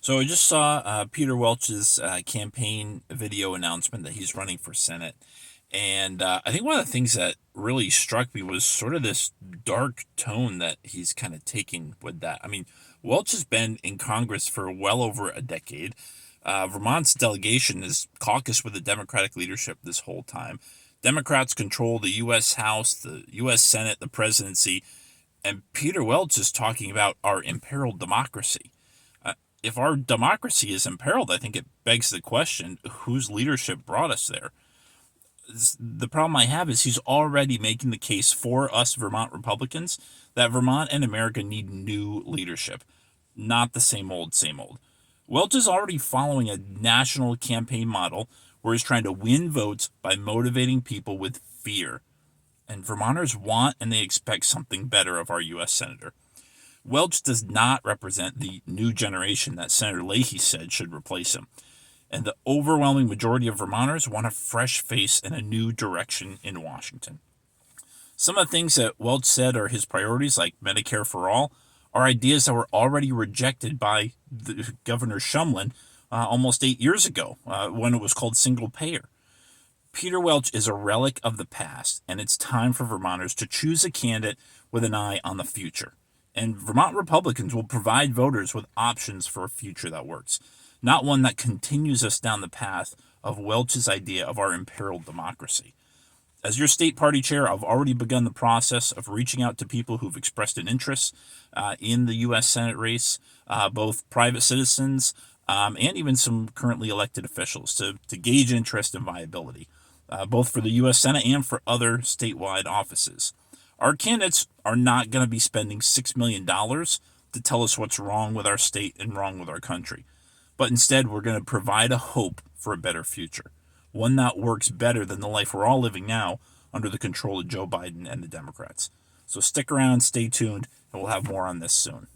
So I just saw Peter Welch's campaign video announcement that he's running for Senate. And I think one of the things that really struck me was sort of this dark tone that he's kind of taking with that. I mean, Welch has been in Congress for well over a decade. Vermont's delegation is caucused with the Democratic leadership this whole time. Democrats control the U.S. House, the U.S. Senate, the presidency, and Peter Welch is talking about our imperiled democracy. If our democracy is imperiled, I think it begs the question, whose leadership brought us there? The problem I have is he's already making the case for us Vermont Republicans that Vermont and America need new leadership, not the same old, same old. Welch is already following a national campaign model where he's trying to win votes by motivating people with fear. And Vermonters want and they expect something better of our U.S. Senator. Welch does not represent the new generation that Senator Leahy said should replace him. And the overwhelming majority of Vermonters want a fresh face and a new direction in Washington. Some of the things that Welch said are his priorities, like Medicare for All, are ideas that were already rejected by the Governor Shumlin almost 8 years ago when it was called single payer. Peter Welch is a relic of the past, and it's time for Vermonters to choose a candidate with an eye on the future. And Vermont Republicans will provide voters with options for a future that works, not one that continues us down the path of Welch's idea of our imperiled democracy. As your state party chair, I've already begun the process of reaching out to people who've expressed an interest in the U.S. Senate race, both private citizens and even some currently elected officials, to gauge interest and viability, both for the U.S. Senate and for other statewide offices. Our candidates are not going to be spending $6 million to tell us what's wrong with our state and wrong with our country. But instead, we're going to provide a hope for a better future, one that works better than the life we're all living now under the control of Joe Biden and the Democrats. So stick around, stay tuned, and we'll have more on this soon.